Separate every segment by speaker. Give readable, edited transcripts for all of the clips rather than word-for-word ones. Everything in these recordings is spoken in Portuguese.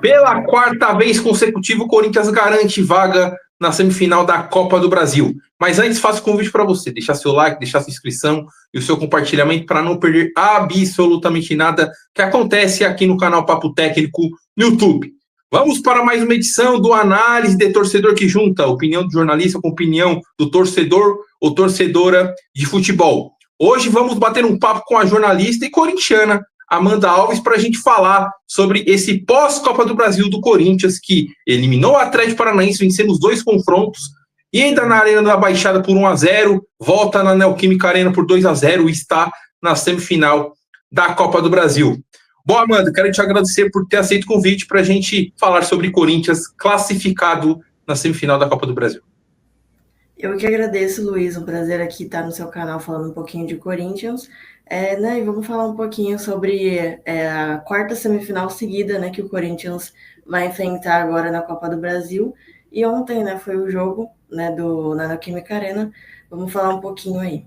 Speaker 1: Pela quarta vez consecutiva, o Corinthians garante vaga na semifinal da Copa do Brasil. Mas antes, faço convite para você, deixar seu like, deixar sua inscrição e o seu compartilhamento para não perder absolutamente nada que acontece aqui no canal Papo Técnico no YouTube. Vamos para mais uma edição do Análise de Torcedor, que junta a opinião do jornalista com a opinião do torcedor ou torcedora de futebol. Hoje vamos bater um papo com a jornalista e corintiana Amanda Alves para a gente falar sobre esse pós-Copa do Brasil do Corinthians, que eliminou o Atlético Paranaense vencendo os 2 confrontos e entra na Arena da Baixada por 1-0, volta na Neoquímica Arena por 2-0 e está na semifinal da Copa do Brasil. Bom, Amanda, quero te agradecer por ter aceito o convite para a gente falar sobre Corinthians classificado na semifinal da Copa do Brasil.
Speaker 2: Eu que agradeço, Luiz, um prazer aqui estar no seu canal falando um pouquinho de Corinthians. E vamos falar um pouquinho sobre a quarta semifinal seguida, né, que o Corinthians vai enfrentar agora na Copa do Brasil. E ontem, né, foi o jogo, né, na Neoquímica Arena. Vamos falar um pouquinho aí.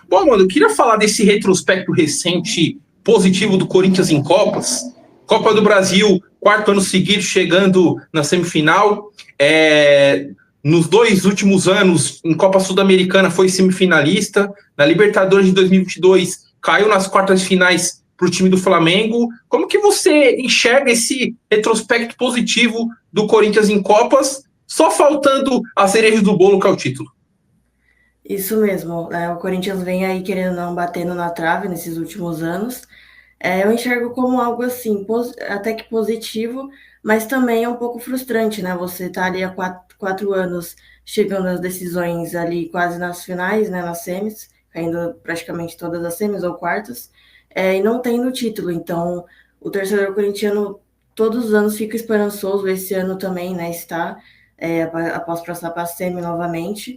Speaker 1: Bom, mano, eu queria falar desse retrospecto recente positivo do Corinthians em Copas. Copa do Brasil, 4º ano seguido, chegando na semifinal. Nos 2 últimos anos, em Copa Sul-Americana, foi semifinalista. Na Libertadores de 2022, caiu nas quartas de finais para o time do Flamengo. Como que você enxerga esse retrospecto positivo do Corinthians em Copas, só faltando a cereja do bolo, que é o título?
Speaker 2: Isso mesmo. O Corinthians vem aí, querendo ou não, batendo na trave nesses últimos anos. Eu enxergo como algo assim, até que positivo, mas também é um pouco frustrante, né? Você tá ali há 4 anos chegando às decisões ali quase nas finais, né? Nas semis, caindo praticamente todas as semis ou quartas, e não tendo título. Então, o torcedor corintiano todos os anos fica esperançoso, esse ano também, né? Está, após passar para a semi novamente.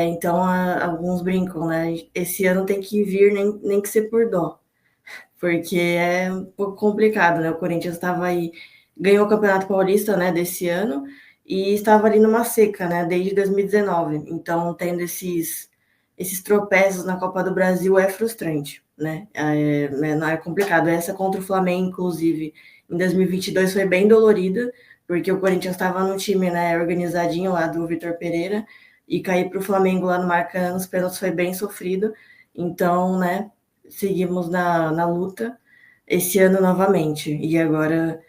Speaker 2: Então, alguns brincam, né? Esse ano tem que vir, nem que ser por dó. Porque é um pouco complicado, né? O Corinthians estava aí, ganhou o Campeonato Paulista, né, desse ano, e estava ali numa seca, né, desde 2019. Então, tendo esses tropeços na Copa do Brasil é frustrante, né? É complicado. Essa contra o Flamengo, inclusive, em 2022 foi bem dolorida, porque o Corinthians estava no time, né, organizadinho lá do Vitor Pereira, e cair para o Flamengo lá no Maracanã nos pênaltis foi bem sofrido. Então, né, seguimos na luta esse ano novamente. E agora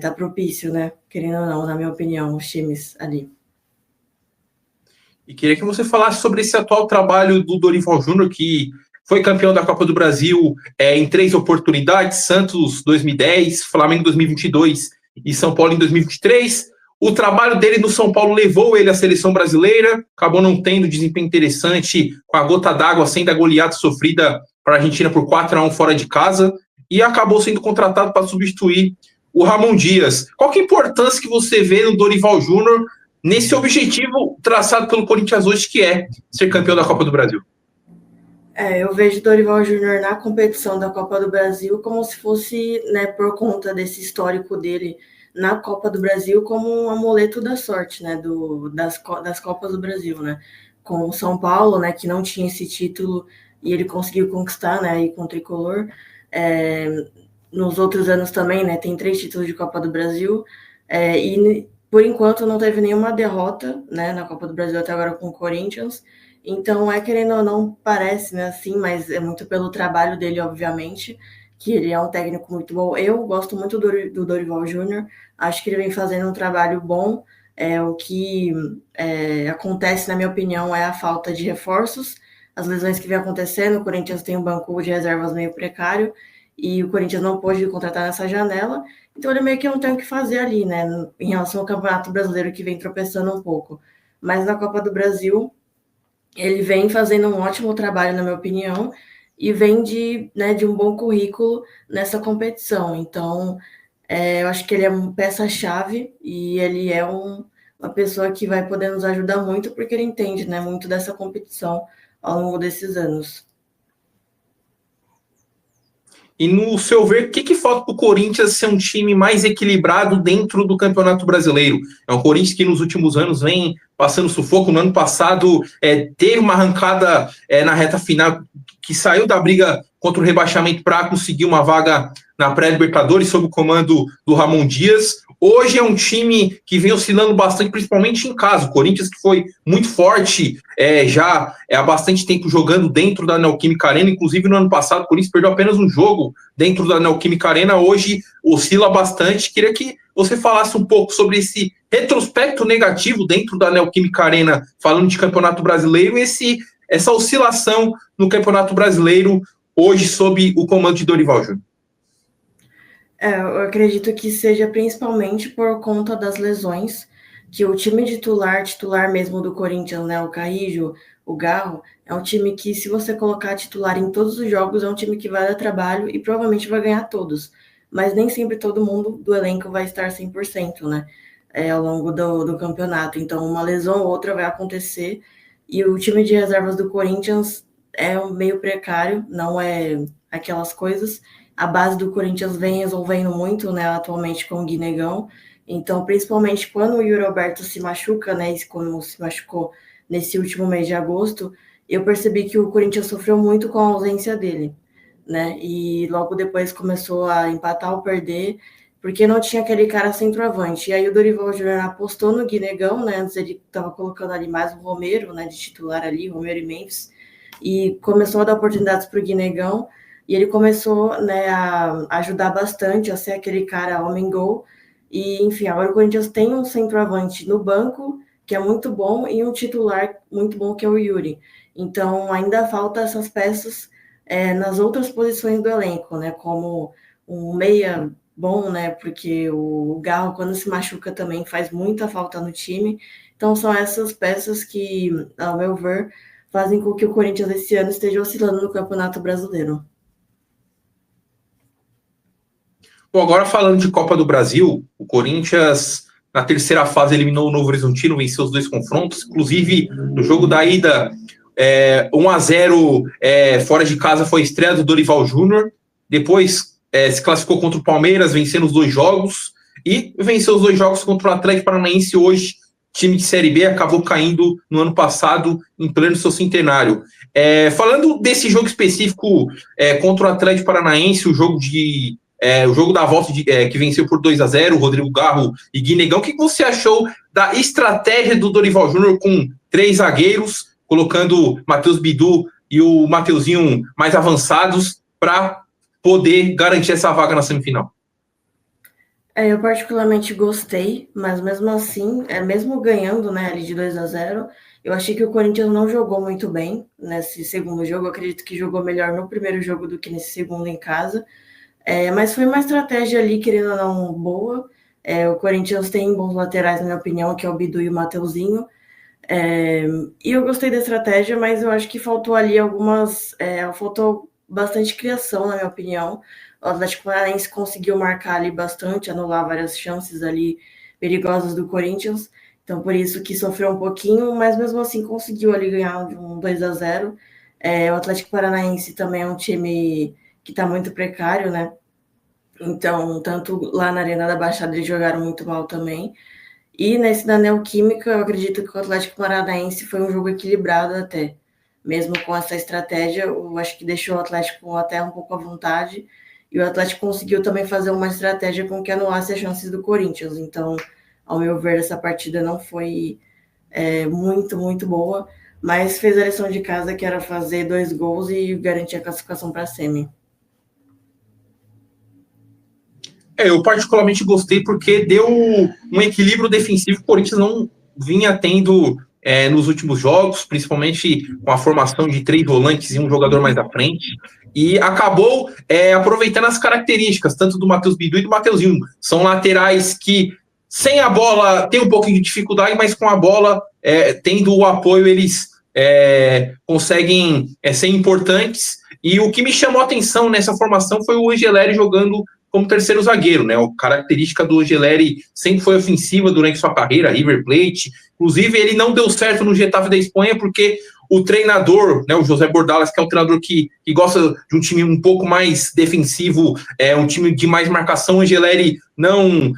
Speaker 2: tá propício, né? Querendo ou não, na minha opinião, os times ali.
Speaker 1: E queria que você falasse sobre esse atual trabalho do Dorival Júnior, que foi campeão da Copa do Brasil em 3 oportunidades, Santos 2010, Flamengo 2022 e São Paulo em 2023. O trabalho dele no São Paulo levou ele à seleção brasileira, acabou não tendo desempenho interessante, com a gota d'água sendo a goleada sofrida para a Argentina por 4-1 fora de casa, e acabou sendo contratado para substituir o Ramon Dias. Qual que é a importância que você vê no Dorival Júnior nesse objetivo traçado pelo Corinthians hoje, que é ser campeão da Copa do Brasil?
Speaker 2: Eu vejo o Dorival Júnior na competição da Copa do Brasil como se fosse, né, por conta desse histórico dele na Copa do Brasil, como um amuleto da sorte, né, das Copas do Brasil, né, com o São Paulo, né, que não tinha esse título e ele conseguiu conquistar, né, aí com o Tricolor. Nos outros anos também, né, tem 3 títulos de Copa do Brasil, e por enquanto não teve nenhuma derrota, né, na Copa do Brasil até agora com o Corinthians. Então, querendo ou não, parece, né, assim, mas é muito pelo trabalho dele, obviamente, que ele é um técnico muito bom. Eu gosto muito do Dorival Júnior, acho que ele vem fazendo um trabalho bom. O que acontece, na minha opinião, é a falta de reforços, as lesões que vem acontecendo. O Corinthians tem um banco de reservas meio precário e o Corinthians não pôde contratar nessa janela, então ele meio que não tem o que fazer ali, né, em relação ao Campeonato Brasileiro, que vem tropeçando um pouco. Mas na Copa do Brasil, ele vem fazendo um ótimo trabalho, na minha opinião, e vem de um bom currículo nessa competição. Então, eu acho que ele é uma peça-chave e ele é uma pessoa que vai poder nos ajudar muito, porque ele entende, né, muito dessa competição ao longo desses anos.
Speaker 1: E no seu ver, o que falta para o Corinthians ser um time mais equilibrado dentro do Campeonato Brasileiro? É um Corinthians que nos últimos anos vem passando sufoco. No ano passado teve uma arrancada na reta final, que saiu da briga contra o rebaixamento para conseguir uma vaga na pré-Libertadores sob o comando do Ramon Dias. Hoje é um time que vem oscilando bastante, principalmente em casa. O Corinthians, que foi muito forte já há bastante tempo jogando dentro da Neoquímica Arena. Inclusive, no ano passado, o Corinthians perdeu apenas um jogo dentro da Neoquímica Arena. Hoje oscila bastante. Queria que você falasse um pouco sobre esse retrospecto negativo dentro da Neoquímica Arena, falando de Campeonato Brasileiro, e essa oscilação no Campeonato Brasileiro hoje sob o comando de Dorival Júnior.
Speaker 2: Eu acredito que seja principalmente por conta das lesões, que o time titular mesmo do Corinthians, né, o Carrillo, o Garro, é um time que, se você colocar titular em todos os jogos, é um time que vai dar trabalho e provavelmente vai ganhar todos. Mas nem sempre todo mundo do elenco vai estar 100%, né, ao longo do campeonato. Então, uma lesão ou outra vai acontecer. E o time de reservas do Corinthians é meio precário, não é aquelas coisas. A base do Corinthians vem resolvendo muito, né, atualmente com o Guinegão. Então, principalmente quando o Yuri Alberto se machuca, né, quando se machucou nesse último mês de agosto, eu percebi que o Corinthians sofreu muito com a ausência dele, né, e logo depois começou a empatar ou perder, porque não tinha aquele cara centroavante. E aí o Dorival Júnior apostou no Guinegão, né, antes ele estava colocando ali mais o Romero, né, de titular ali, Romero e Memphis, e começou a dar oportunidades para o Guinegão, e ele começou, né, a ajudar bastante, a ser aquele cara homem-gol. E, enfim, agora o Corinthians tem um centroavante no banco, que é muito bom, e um titular muito bom, que é o Yuri. Então, ainda falta essas peças nas outras posições do elenco, né, como um meia bom, né, porque o Garro, quando se machuca, também faz muita falta no time. Então, são essas peças que, ao meu ver, fazem com que o Corinthians esse ano esteja oscilando no Campeonato Brasileiro.
Speaker 1: Bom, agora falando de Copa do Brasil, o Corinthians, na terceira fase, eliminou o Novo Horizontino, venceu os 2 confrontos. Inclusive, no jogo da ida, 1-0 fora de casa, foi a estreia do Dorival Júnior. Depois, se classificou contra o Palmeiras, vencendo os 2 jogos. E venceu os 2 jogos contra o Atlético Paranaense hoje. Time de Série B, acabou caindo no ano passado, em pleno seu centenário. Falando desse jogo específico contra o Atlético Paranaense, o jogo da volta que venceu por 2-0, Rodrigo Garro e Guinegão. O que você achou da estratégia do Dorival Júnior com 3 zagueiros, colocando Matheus Bidu e o Mateuzinho mais avançados para poder garantir essa vaga na semifinal?
Speaker 2: Eu particularmente gostei, mas mesmo assim, mesmo ganhando, né, ali de 2-0, eu achei que o Corinthians não jogou muito bem nesse segundo jogo. Eu acredito que jogou melhor no primeiro jogo do que nesse segundo em casa. Mas foi uma estratégia ali, querendo ou não, boa. O Corinthians tem bons laterais, na minha opinião, que é o Bidu e o Mateuzinho. E eu gostei da estratégia, mas eu acho que faltou ali faltou bastante criação, na minha opinião. O Atlético Paranaense conseguiu marcar ali bastante, anular várias chances ali perigosas do Corinthians. Então, por isso que sofreu um pouquinho, mas mesmo assim conseguiu ali ganhar de um 2-0. O Atlético Paranaense também é um time que está muito precário, né? Então, tanto lá na Arena da Baixada eles jogaram muito mal também. E nesse da Neoquímica, eu acredito que o Atlético Paranaense foi um jogo equilibrado até. Mesmo com essa estratégia, eu acho que deixou o Atlético até um pouco à vontade. E o Atlético conseguiu também fazer uma estratégia com que anulasse as chances do Corinthians. Então, ao meu ver, essa partida não foi muito, muito boa. Mas fez a lição de casa, que era fazer 2 gols e garantir a classificação para a semi.
Speaker 1: Eu particularmente gostei porque deu um equilíbrio defensivo que o Corinthians não vinha tendo nos últimos jogos, principalmente com a formação de 3 volantes e um jogador mais à frente, e acabou aproveitando as características, tanto do Matheus Bidu e do Mateuzinho. São laterais que, sem a bola, tem um pouquinho de dificuldade, mas com a bola, tendo o apoio, eles conseguem ser importantes. E o que me chamou a atenção nessa formação foi o Angeleri jogando como terceiro zagueiro, né? A característica do Angeleri sempre foi ofensiva durante sua carreira, River Plate. Inclusive, ele não deu certo no Getafe da Espanha porque o treinador, né, o José Bordalas, que é um treinador que gosta de um time um pouco mais defensivo, um time de mais marcação, o Angeleri não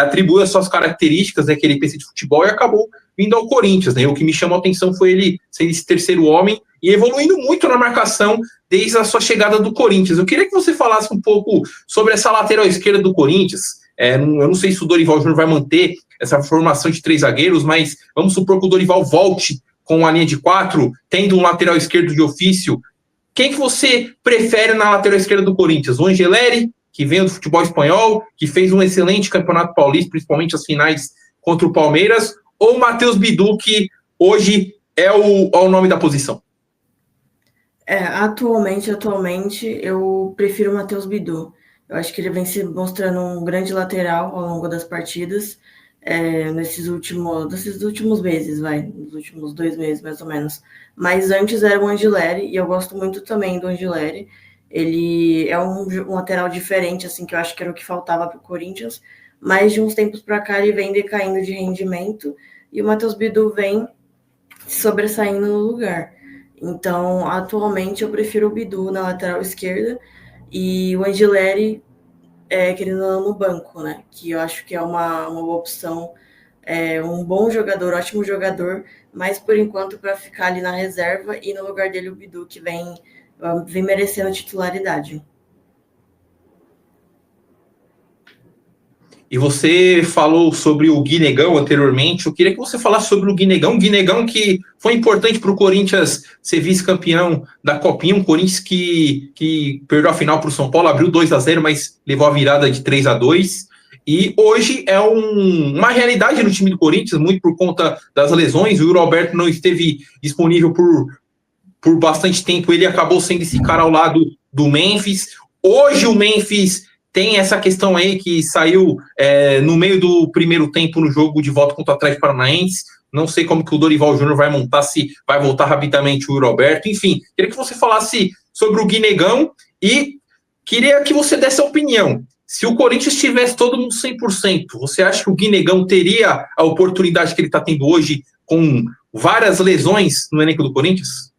Speaker 1: atribuiu as suas características, né, que ele pensa de futebol, e acabou vindo ao Corinthians, né? O que me chamou a atenção foi ele ser esse terceiro homem, e evoluindo muito na marcação desde a sua chegada do Corinthians. Eu queria que você falasse um pouco sobre essa lateral esquerda do Corinthians. Eu não sei se o Dorival Júnior vai manter essa formação de 3 zagueiros, mas vamos supor que o Dorival volte com a linha de 4, tendo um lateral esquerdo de ofício. Quem que você prefere na lateral esquerda do Corinthians? O Angeleri, que veio do futebol espanhol, que fez um excelente campeonato paulista, principalmente as finais contra o Palmeiras, ou o Matheus Bidu, que hoje é o nome da posição?
Speaker 2: Atualmente, eu prefiro o Matheus Bidu. Eu acho que ele vem se mostrando um grande lateral ao longo das partidas, nesses últimos meses, nos últimos 2 meses, mais ou menos. Mas antes era o Angeleri, e eu gosto muito também do Angeleri. Ele é um lateral diferente, assim, que eu acho que era o que faltava para o Corinthians, mas de uns tempos para cá ele vem decaindo de rendimento, e o Matheus Bidu vem sobressaindo no lugar. Então, atualmente, eu prefiro o Bidu na lateral esquerda e o Angeleri, querendo ou não, no banco, né? Que eu acho que é uma boa opção, um bom jogador, ótimo jogador, mas por enquanto para ficar ali na reserva, e no lugar dele o Bidu, que vem merecendo titularidade.
Speaker 1: E você falou sobre o Guinegão anteriormente. Eu queria que você falasse sobre o Guinegão. Guinegão que foi importante para o Corinthians ser vice-campeão da Copinha. Um Corinthians que perdeu a final para o São Paulo, abriu 2-0, mas levou a virada de 3-2. E hoje é uma realidade no time do Corinthians, muito por conta das lesões. O Yuri Alberto não esteve disponível por bastante tempo. Ele acabou sendo esse cara ao lado do Memphis. Hoje o Memphis tem essa questão aí que saiu no meio do primeiro tempo no jogo de volta contra o Atlético Paranaense. Não sei como que o Dorival Júnior vai montar, se vai voltar rapidamente o Yuri Alberto. Enfim, queria que você falasse sobre o Guinegão e queria que você desse a opinião. Se o Corinthians tivesse todo mundo 100%, você acha que o Guinegão teria a oportunidade que ele está tendo hoje com várias lesões no elenco do Corinthians?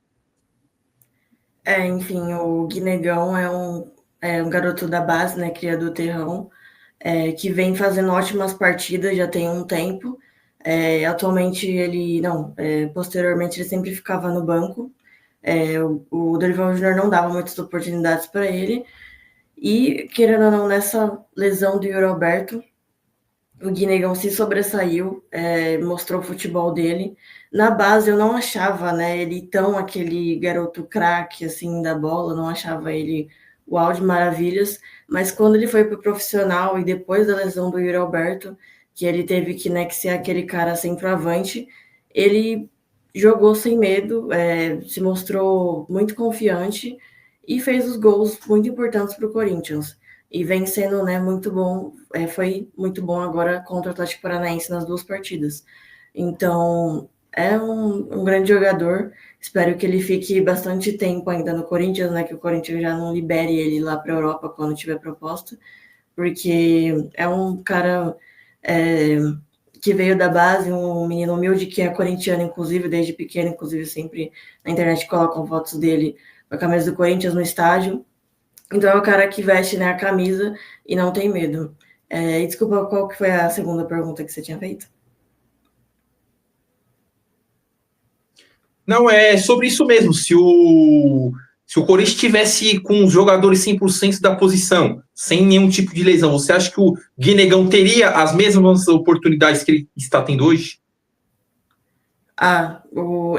Speaker 2: Enfim, o Guinegão é um garoto da base, né, cria do Terrão, que vem fazendo ótimas partidas já tem um tempo. Atualmente posteriormente ele sempre ficava no banco. O Dorival Júnior não dava muitas oportunidades para ele. E, querendo ou não, nessa lesão do Yuri Alberto, o Guinegão se sobressaiu, mostrou o futebol dele. Na base eu não achava, né, ele tão aquele garoto craque assim da bola, não achava ele uau de maravilhas, mas quando ele foi para o profissional e depois da lesão do Yuri Alberto, que ele teve que ser aquele cara centroavante, ele jogou sem medo, se mostrou muito confiante e fez os gols muito importantes para o Corinthians. E vem sendo muito bom, foi muito bom agora contra o Atlético Paranaense nas 2 partidas. Então, é um grande jogador. Espero que ele fique bastante tempo ainda no Corinthians, né? Que o Corinthians já não libere ele lá para a Europa quando tiver proposta, porque é um cara que veio da base, um menino humilde que é corintiano, inclusive, desde pequeno, inclusive sempre na internet colocam fotos dele com a camisa do Corinthians no estádio. Então é o cara que veste a camisa e não tem medo. E desculpa, qual que foi a segunda pergunta que você tinha feito?
Speaker 1: Não, é sobre isso mesmo. Se o Corinthians estivesse com os jogadores 100% da posição, sem nenhum tipo de lesão, você acha que o Guinegão teria as mesmas oportunidades que ele está tendo hoje?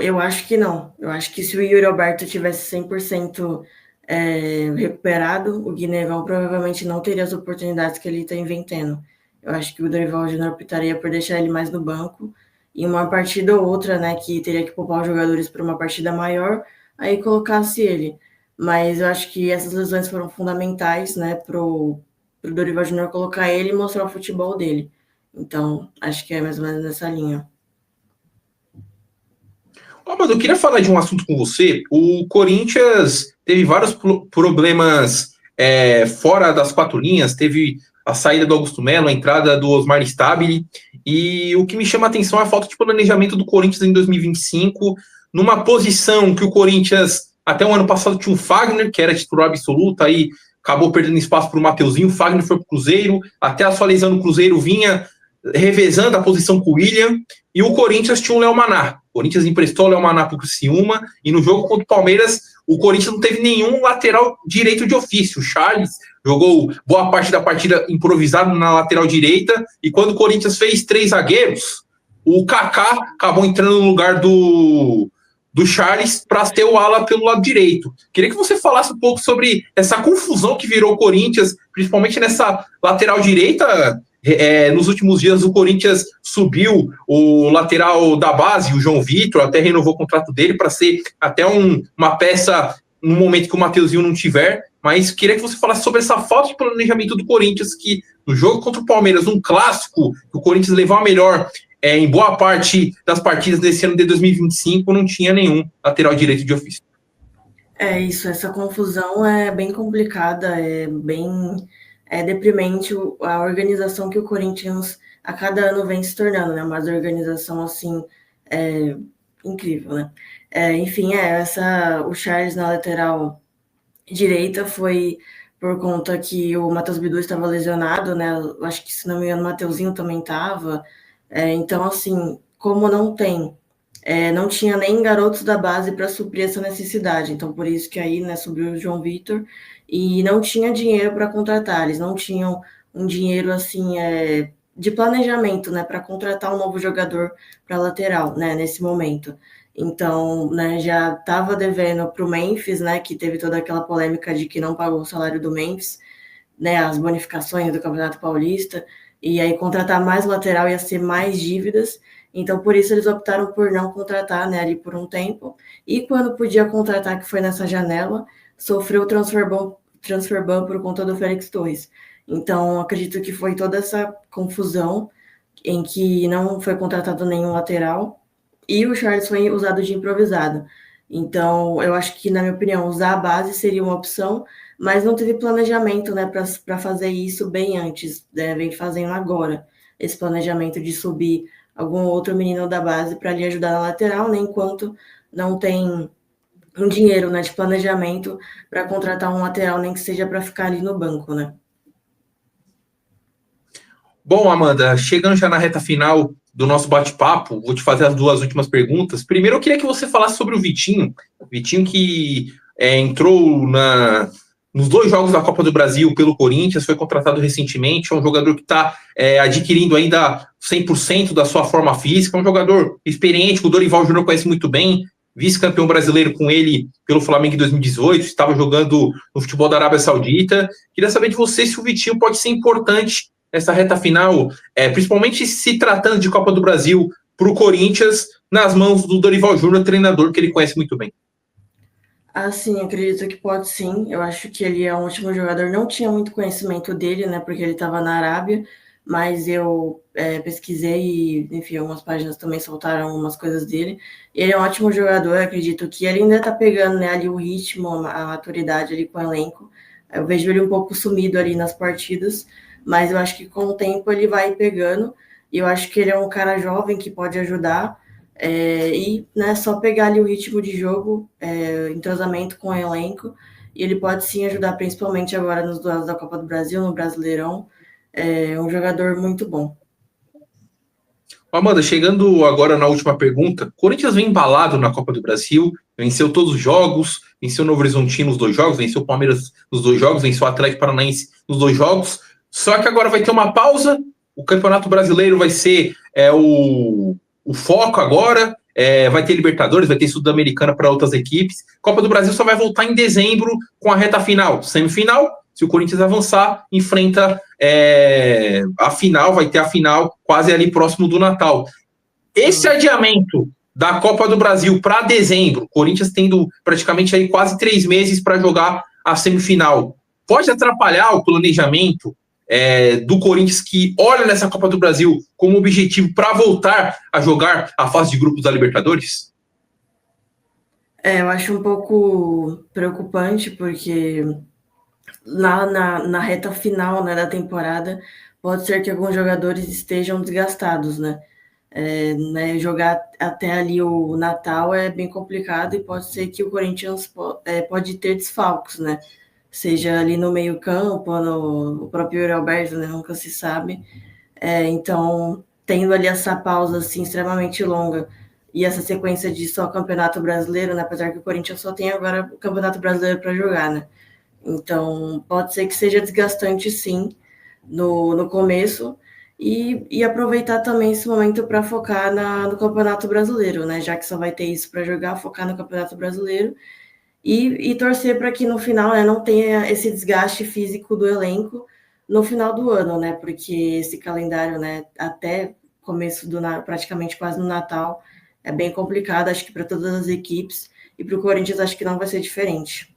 Speaker 2: Eu acho que não. Eu acho que se o Yuri Alberto tivesse 100% recuperado, o Guinegão provavelmente não teria as oportunidades que ele está inventando. Eu acho que o Dorival Júnior optaria por deixar ele mais no banco, e uma partida ou outra, né, que teria que poupar os jogadores para uma partida maior, aí colocasse ele. Mas eu acho que essas lesões foram fundamentais, né, pro Dorival Júnior colocar ele e mostrar o futebol dele. Então, acho que é mais ou menos nessa linha.
Speaker 1: Mas eu queria falar de um assunto com você. O Corinthians teve vários problemas fora das 4 linhas. Teve a saída do Augusto Melo, a entrada do Osmar Stabile. E o que me chama a atenção é a falta de planejamento do Corinthians em 2025, numa posição que o Corinthians, até o ano passado, tinha o Fagner, que era titular absoluto, aí acabou perdendo espaço para o Mateuzinho. O Fagner foi para o Cruzeiro, até a sua lesão no Cruzeiro vinha revezando a posição com o William, e o Corinthians tinha o Léo Maná. O Corinthians emprestou o Léo Maná para o Criciúma, e no jogo contra o Palmeiras, o Corinthians não teve nenhum lateral direito de ofício. O Charles jogou boa parte da partida improvisado na lateral direita, e quando o Corinthians fez 3 zagueiros, o Kaká acabou entrando no lugar do Charles para ter o ala pelo lado direito. Queria que você falasse um pouco sobre essa confusão que virou o Corinthians, principalmente nessa lateral direita. Nos últimos dias o Corinthians subiu o lateral da base, o João Vitor, até renovou o contrato dele para ser até uma peça no momento que o Mateuzinho não tiver, mas queria que você falasse sobre essa falta de planejamento do Corinthians, que no jogo contra o Palmeiras, um clássico, que o Corinthians levou a melhor em boa parte das partidas desse ano de 2025, não tinha nenhum lateral direito de ofício.
Speaker 2: Essa confusão é bem complicada, é deprimente a organização que o Corinthians a cada ano vem se tornando, né? Uma organização assim incrível, né? Enfim, o Charles na lateral direita foi por conta que o Matheus Bidu estava lesionado, né? Acho que, se não me engano, o Mateuzinho também estava. Então, assim, como não tinha nem garotos da base para suprir essa necessidade. Então, por isso que aí, né, subiu o João Vitor e não tinha dinheiro para contratar. Eles não tinham um dinheiro, assim, de planejamento, né, para contratar um novo jogador para lateral, né, nesse momento. Então, né, já estava devendo para o Memphis, né, que teve toda aquela polêmica de que não pagou o salário do Memphis, né, as bonificações do Campeonato Paulista, e aí contratar mais lateral ia ser mais dívidas. Então, por isso, eles optaram por não contratar, né, ali por um tempo. E quando podia contratar, que foi nessa janela, sofreu o transfer ban por conta do Félix Torres. Então, acredito que foi toda essa confusão em que não foi contratado nenhum lateral e o Charles foi usado de improvisado. Então, eu acho que, na minha opinião, usar a base seria uma opção, mas não teve planejamento, né, para fazer isso bem antes, vem fazendo agora, esse planejamento de subir algum outro menino da base para lhe ajudar na lateral, né, enquanto não tem um dinheiro, né, de planejamento para contratar um lateral, nem que seja para ficar ali no banco, né.
Speaker 1: Bom, Amanda, chegando já na reta final do nosso bate-papo, vou te fazer as 2 últimas perguntas. Primeiro, eu queria que você falasse sobre o Vitinho que entrou nos 2 jogos da Copa do Brasil pelo Corinthians, foi contratado recentemente, é um jogador que está adquirindo ainda 100% da sua forma física, é um jogador experiente, que o Dorival Júnior conhece muito bem, vice-campeão brasileiro com ele pelo Flamengo em 2018, estava jogando no futebol da Arábia Saudita. Queria saber de você se o Vitinho pode ser importante nessa reta final, principalmente se tratando de Copa do Brasil, para o Corinthians, nas mãos do Dorival Júnior, treinador que ele conhece muito bem.
Speaker 2: Sim, acredito que pode sim. Eu acho que ele é um ótimo jogador. Não tinha muito conhecimento dele, né? Porque ele estava na Arábia, mas eu pesquisei e, enfim, algumas páginas também soltaram algumas coisas dele. Ele é um ótimo jogador. Acredito que ele ainda está pegando, né, ali o ritmo, a maturidade ali com o elenco. Eu vejo ele um pouco sumido ali nas partidas, mas eu acho que com o tempo ele vai pegando. E eu acho que ele é um cara jovem que pode ajudar. Né, só pegar ali o ritmo de jogo, entrosamento com o elenco, e ele pode sim ajudar, principalmente agora nos duelos da Copa do Brasil, no Brasileirão. É um jogador muito bom.
Speaker 1: Amanda, chegando agora na última pergunta, o Corinthians vem embalado na Copa do Brasil, venceu todos os jogos, venceu o Novo Horizontino nos 2 jogos, venceu o Palmeiras nos 2 jogos, venceu o Atlético Paranaense nos 2 jogos, só que agora vai ter uma pausa, o Campeonato Brasileiro vai ser o foco agora, vai ter Libertadores, vai ter Sul-Americana para outras equipes. Copa do Brasil só vai voltar em dezembro com a reta final, semifinal. Se o Corinthians avançar, enfrenta a final, vai ter a final quase ali próximo do Natal. Esse adiamento da Copa do Brasil para dezembro, o Corinthians tendo praticamente aí quase 3 meses para jogar a semifinal, pode atrapalhar o planejamento do Corinthians, que olha nessa Copa do Brasil como objetivo para voltar a jogar a fase de grupos da Libertadores?
Speaker 2: Eu acho um pouco preocupante, porque na reta final, né, da temporada, pode ser que alguns jogadores estejam desgastados, né? Jogar até ali o Natal é bem complicado e pode ser que o Corinthians pode ter desfalques, né? Seja ali no meio campo, o próprio Yuri Alberto, né? Nunca se sabe. Então, tendo ali essa pausa assim, extremamente longa e essa sequência de só Campeonato Brasileiro, né? Apesar que o Corinthians só tem agora o Campeonato Brasileiro para jogar, né? Então, pode ser que seja desgastante, sim, no começo, e aproveitar também esse momento para focar no Campeonato Brasileiro, né? Já que só vai ter isso para jogar, focar no Campeonato Brasileiro e torcer para que no final, né, não tenha esse desgaste físico do elenco no final do ano, né? Porque esse calendário, né, até começo praticamente quase no Natal, é bem complicado, acho que para todas as equipes, e para o Corinthians acho que não vai ser diferente.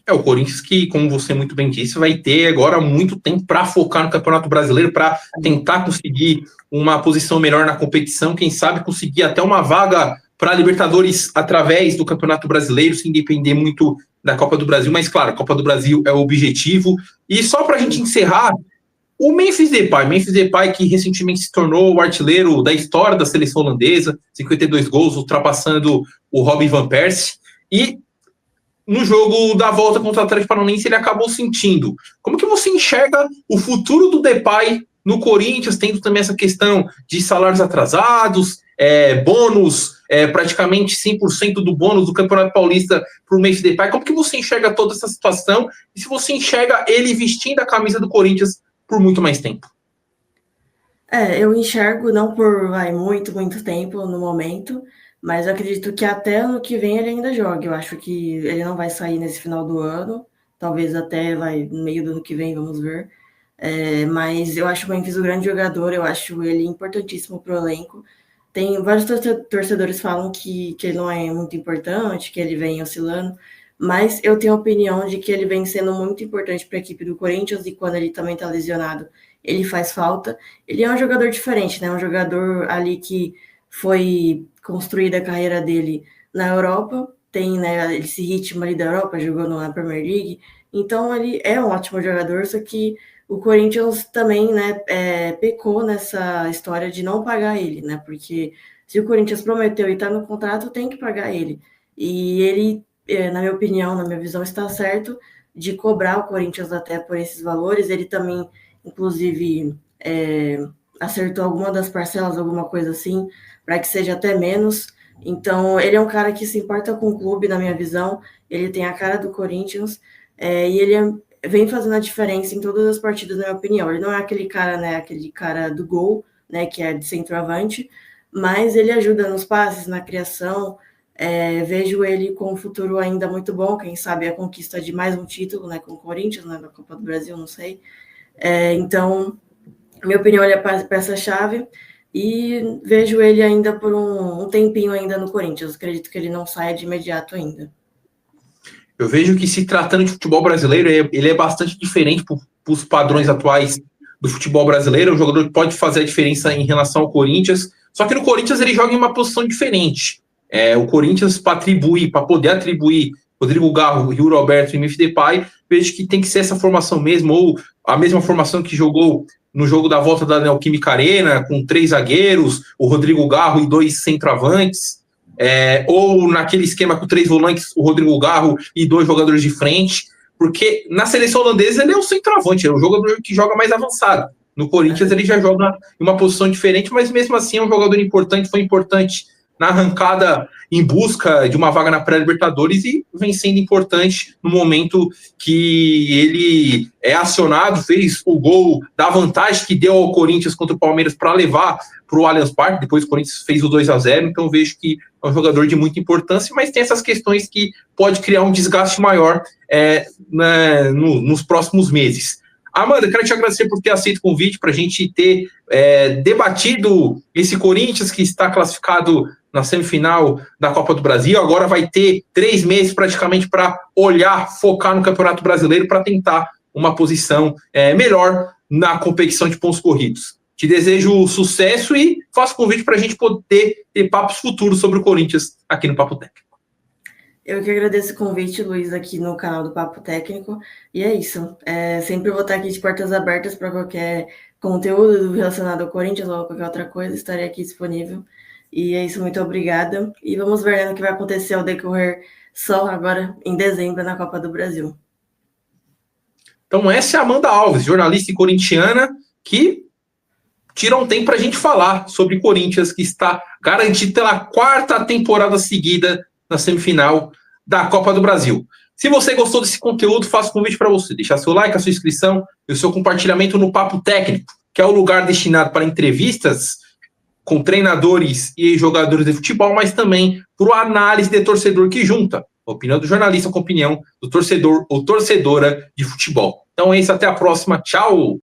Speaker 1: O Corinthians que, como você muito bem disse, vai ter agora muito tempo para focar no Campeonato Brasileiro, para tentar conseguir uma posição melhor na competição, quem sabe conseguir até uma vaga para a Libertadores através do Campeonato Brasileiro, sem depender muito da Copa do Brasil, mas claro, a Copa do Brasil é o objetivo. E só para a gente encerrar, o Memphis Depay que recentemente se tornou o artilheiro da história da seleção holandesa, 52 gols, ultrapassando o Robin van Persie, e no jogo da volta contra o Atlético Paranaense ele acabou sentindo. Como que você enxerga o futuro do Depay no Corinthians, tendo também essa questão de salários atrasados, bônus, praticamente 100% do bônus do Campeonato Paulista para o Memphis Depay? Como que você enxerga toda essa situação e se você enxerga ele vestindo a camisa do Corinthians por muito mais tempo?
Speaker 2: Eu enxergo não por muito tempo no momento, mas eu acredito que até ano que vem ele ainda joga. Eu acho que ele não vai sair nesse final do ano, talvez até no meio do ano que vem, vamos ver. Mas eu acho o Memphis um grande jogador, eu acho ele importantíssimo para o elenco. Tem vários torcedores falam que ele não é muito importante, que ele vem oscilando, mas eu tenho a opinião de que ele vem sendo muito importante para a equipe do Corinthians e quando ele também está lesionado, ele faz falta. Ele é um jogador diferente, né? Um jogador ali que foi construída a carreira dele na Europa, tem, né, esse ritmo ali da Europa, jogou na Premier League, então ele é um ótimo jogador, só que o Corinthians também, né, pecou nessa história de não pagar ele, né? Porque se o Corinthians prometeu e está no contrato, tem que pagar ele. E ele, na minha opinião, na minha visão, está certo de cobrar o Corinthians até por esses valores. Ele também, inclusive, acertou alguma das parcelas, alguma coisa assim, para que seja até menos. Então, ele é um cara que se importa com o clube, na minha visão. Ele tem a cara do Corinthians e ele vem fazendo a diferença em todas as partidas, na minha opinião. Ele não é aquele cara, né, aquele cara do gol, né, que é de centroavante, mas ele ajuda nos passes, na criação. Vejo ele com um futuro ainda muito bom, quem sabe a conquista de mais um título, né, com o Corinthians, né, na Copa do Brasil, não sei. Então, minha opinião, ele é peça-chave e vejo ele ainda por um tempinho ainda no Corinthians. Acredito que ele não saia de imediato ainda.
Speaker 1: Eu vejo que, se tratando de futebol brasileiro, ele é bastante diferente para os padrões atuais do futebol brasileiro. É um jogador que pode fazer a diferença em relação ao Corinthians, só que no Corinthians ele joga em uma posição diferente. O Corinthians, para poder atribuir Rodrigo Garro, Yuri Alberto e Memphis Depay, vejo que tem que ser essa formação mesmo, ou a mesma formação que jogou no jogo da volta da Neoquímica Arena, com 3 zagueiros, o Rodrigo Garro e 2 centroavantes. Ou naquele esquema com 3 volantes, o Rodrigo Garro e 2 jogadores de frente, porque na seleção holandesa ele é o centroavante, é o jogador que joga mais avançado. No Corinthians ele já joga em uma posição diferente, mas mesmo assim é um jogador importante, foi importante na arrancada em busca de uma vaga na pré-Libertadores e vem sendo importante no momento que ele é acionado, fez o gol da vantagem que deu ao Corinthians contra o Palmeiras para levar para o Allianz Parque, depois o Corinthians fez o 2-0, então vejo que é um jogador de muita importância, mas tem essas questões que pode criar um desgaste maior nos próximos meses. Amanda, quero te agradecer por ter aceito o convite para a gente ter debatido esse Corinthians que está classificado na semifinal da Copa do Brasil. Agora vai ter 3 meses praticamente para olhar, focar no Campeonato Brasileiro para tentar uma posição melhor na competição de pontos corridos. Te desejo sucesso e faço convite para a gente poder ter papos futuros sobre o Corinthians aqui no Papo Técnico.
Speaker 2: Eu que agradeço o convite, Luiz, aqui no canal do Papo Técnico. E é isso. Sempre vou estar aqui de portas abertas para qualquer conteúdo relacionado ao Corinthians ou qualquer outra coisa. Estarei aqui disponível. E é isso, muito obrigada. E vamos ver o que vai acontecer ao decorrer só agora em dezembro na Copa do Brasil.
Speaker 1: Então essa é a Amanda Alves, jornalista e corintiana, que tira um tempo para a gente falar sobre Corinthians, que está garantido pela 4ª temporada seguida na semifinal da Copa do Brasil. Se você gostou desse conteúdo, faço um convite para você deixar seu like, a sua inscrição e o seu compartilhamento no Papo Técnico, que é o lugar destinado para entrevistas com treinadores e jogadores de futebol, mas também para a análise de torcedor, que junta a opinião do jornalista com a opinião do torcedor ou torcedora de futebol. Então é isso, até a próxima. Tchau!